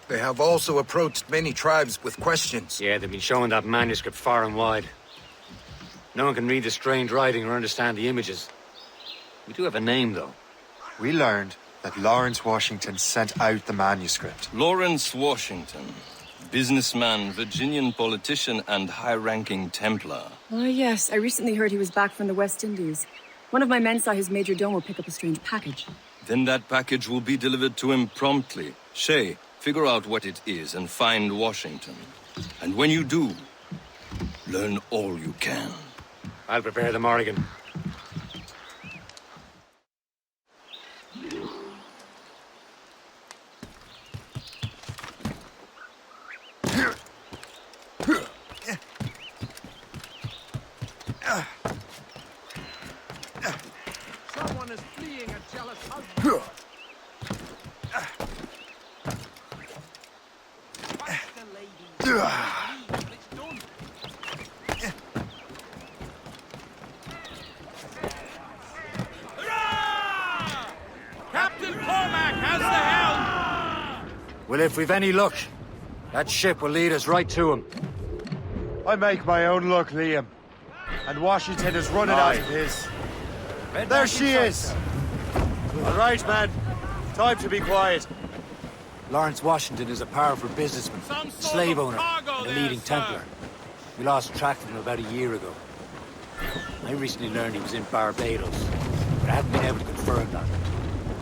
They have also approached many tribes with questions. Yeah, they've been showing that manuscript far and wide. No one can read the strange writing or understand the images. We do have a name, though. We learned that Lawrence Washington sent out the manuscript. Lawrence Washington. Businessman, Virginian politician, and high-ranking Templar. Ah, yes. I recently heard he was back from the West Indies. One of my men saw his major domo pick up a strange package. Then that package will be delivered to him promptly. Shay, figure out what it is and find Washington. And when you do, learn all you can. I'll prepare the Morrigan. Someone is fleeing a jealous husband. Faster, ladies. Leave till it's done. Hurrah! Captain Cormac has the helm! Well, if we've any luck, that ship will lead us right to him. I make my own luck, Liam. And Washington is running out of his. There she is! All right, man. Time to be quiet. Lawrence Washington is a powerful businessman, slave owner, and a leading Templar. We lost track of him about a year ago. I recently learned he was in Barbados, but I haven't been able to confirm that.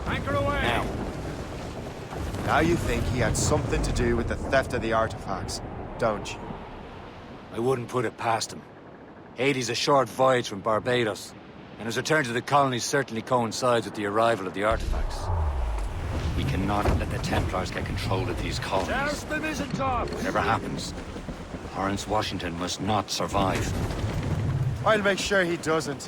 Anchor away! Now you think he had something to do with the theft of the artifacts, don't you? I wouldn't put it past him. Haiti's a short voyage from Barbados, and his return to the colonies certainly coincides with the arrival of the artifacts. We cannot let the Templars get control of these colonies. Whatever happens, Lawrence Washington must not survive. I'll make sure he doesn't.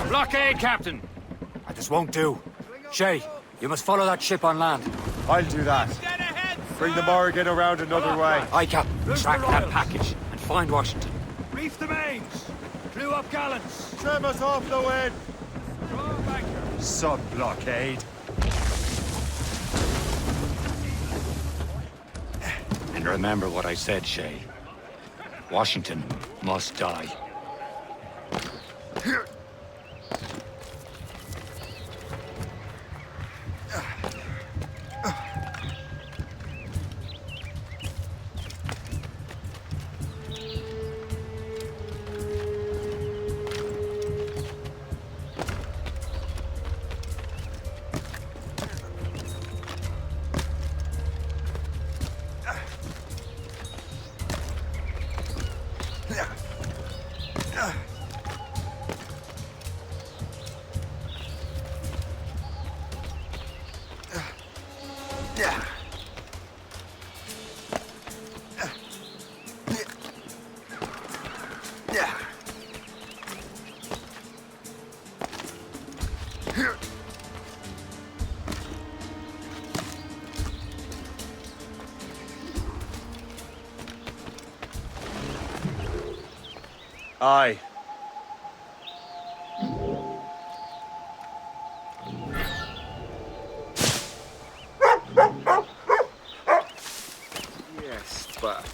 Blockade, Captain! This won't do. Shay, you must follow that ship on land. I'll do that. Bring the Morrigan around another way. Aye, Captain. Track that package and find Washington. Reef the mains! Clew up gallants! Trim us off the wind! Sub-blockade. And remember what I said, Shay. Washington must die. Aye. Yes, but...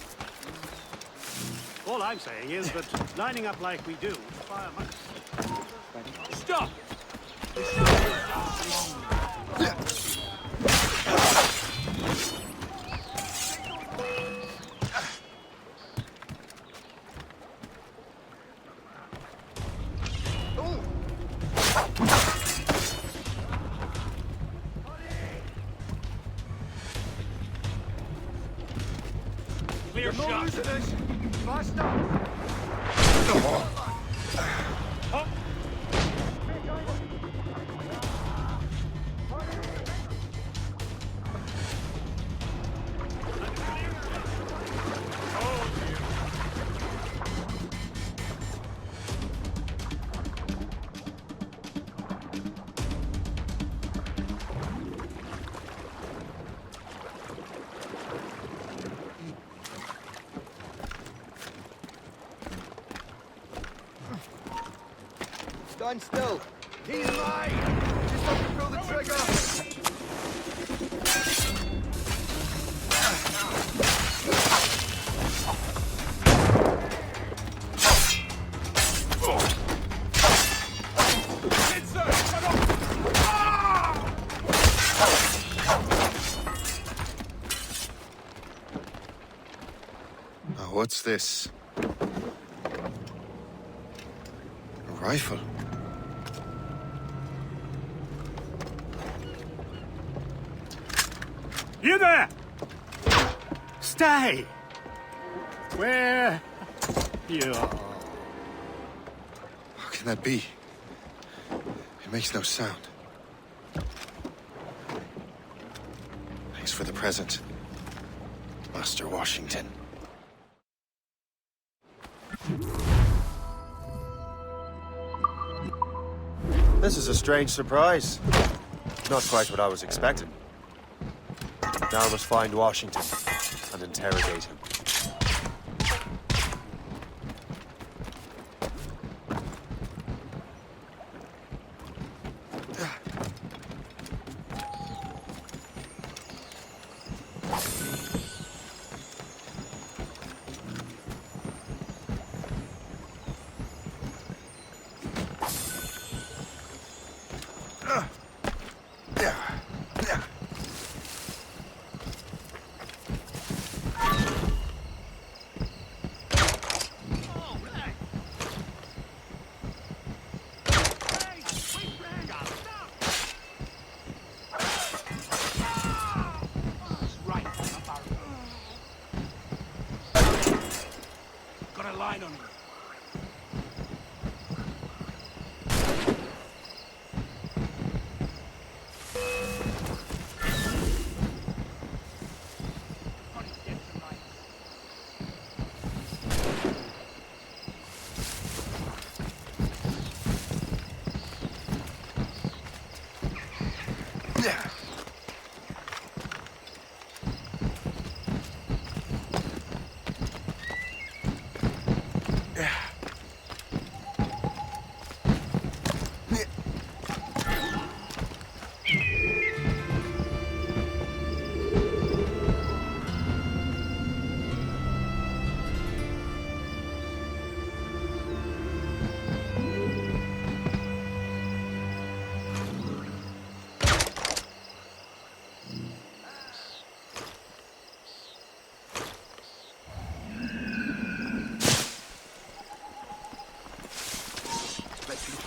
All I'm saying is that lining up like we do, fire much... Stop! Clear shot. Fast up. Stand still. He's mine! Just have to pull the trigger! Now, what's this? A rifle? You there! Stay! Where you are. How can that be? It makes no sound. Thanks for the present, Master Washington. This is a strange surprise. Not quite what I was expecting. Now I must find Washington. and interrogate him. Got a line on him.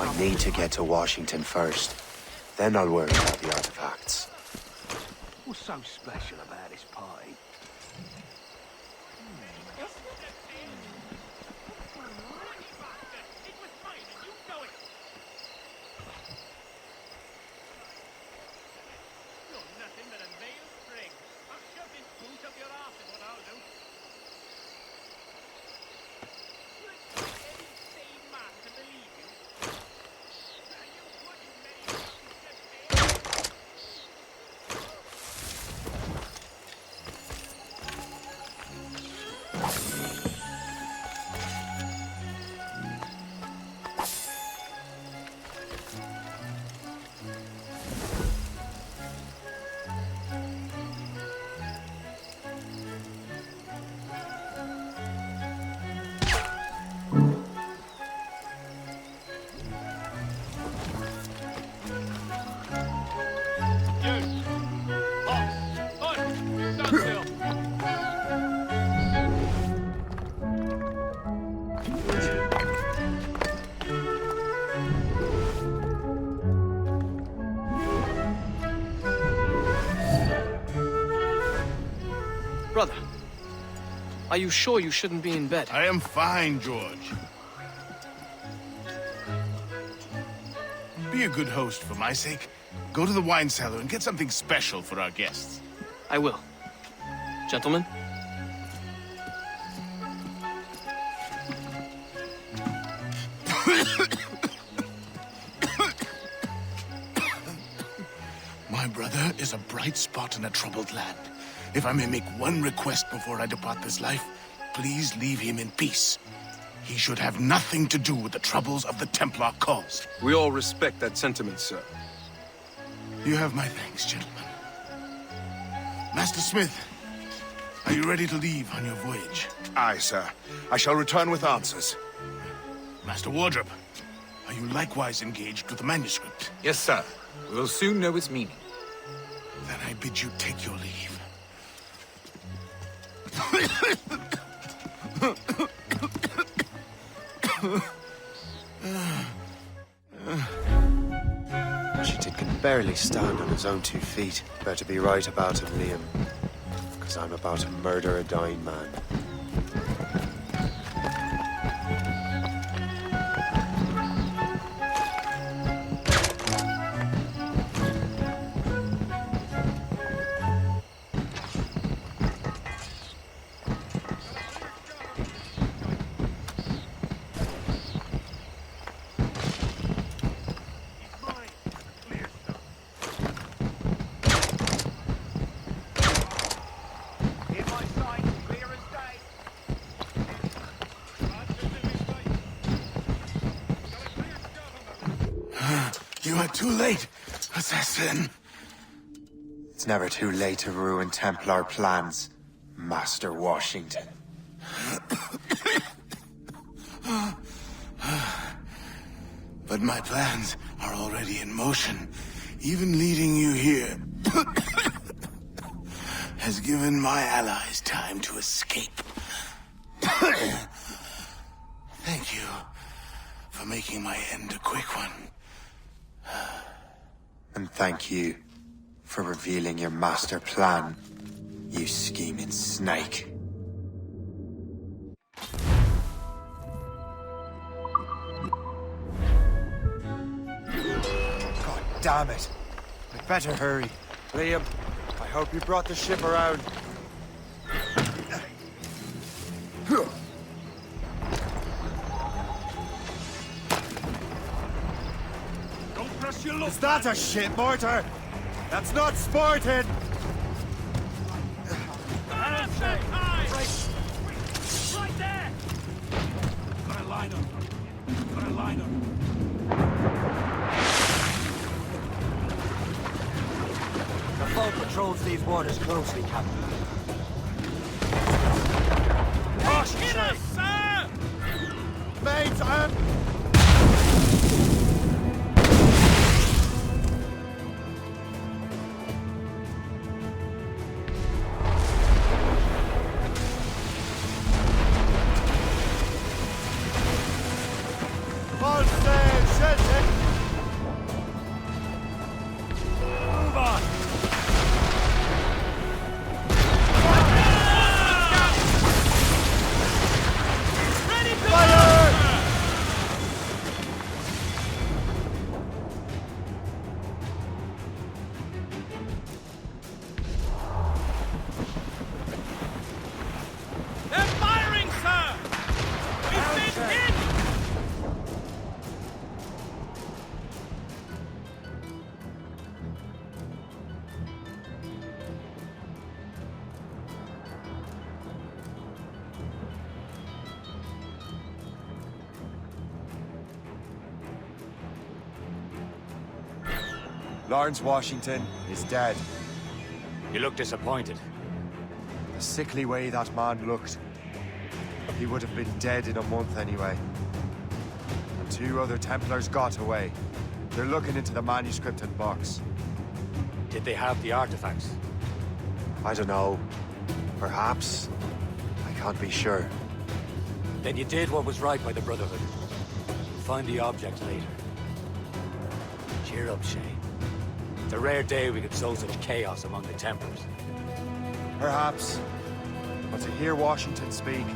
I need to get to Washington first. Then I'll worry about the artifacts. What's so special about this party? Brother, are you sure you shouldn't be in bed? I am fine, George. Be a good host for my sake. Go to the wine cellar and get something special for our guests. I will. Gentlemen? My brother is a bright spot in a troubled land. If I may make one request before I depart this life, please leave him in peace. He should have nothing to do with the troubles of the Templar cause. We all respect that sentiment, sir. You have my thanks, gentlemen. Master Smith, are you ready to leave on your voyage? Aye, sir. I shall return with answers. Master Wardrop, are you likewise engaged with the manuscript? Yes, sir. We will soon know its meaning. Then I bid you take your leave. Washington can barely stand on his own 2 feet. Better be right about him, Liam. Because I'm about to murder a dying man. Hear my sign? too late, assassin. It's never too late to ruin Templar plans, Master Washington. But my plans are already in motion. Even leading you here has given my allies time to escape. Thank you for making my end a quick one. And thank you for revealing your master plan, you scheming snake. God damn it. We'd better hurry. Liam, I hope you brought the ship around. Don't press your luck. Is that a ship mortar? That's not sporting! Right there! Got a line up. Got a line up. The foe patrols these waters closely, Captain. Hit us, sir! Mates, all sail, Shelton! Move on! Ready to Fire! They're firing, sir! We've been hit! Lawrence Washington is dead. You look disappointed. The sickly way that man looked. He would have been dead in a month anyway. And 2 other Templars got away. They're looking into the manuscript and box. Did they have the artifacts? I don't know. Perhaps. I can't be sure. Then you did what was right by the Brotherhood. We'll find the object later. Cheer up, Shay. It's a rare day we could sow such chaos among the Templars. Perhaps. But to hear Washington speak,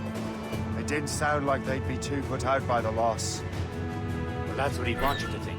it didn't sound like they'd be too put out by the loss. Well, that's what he'd want you to think.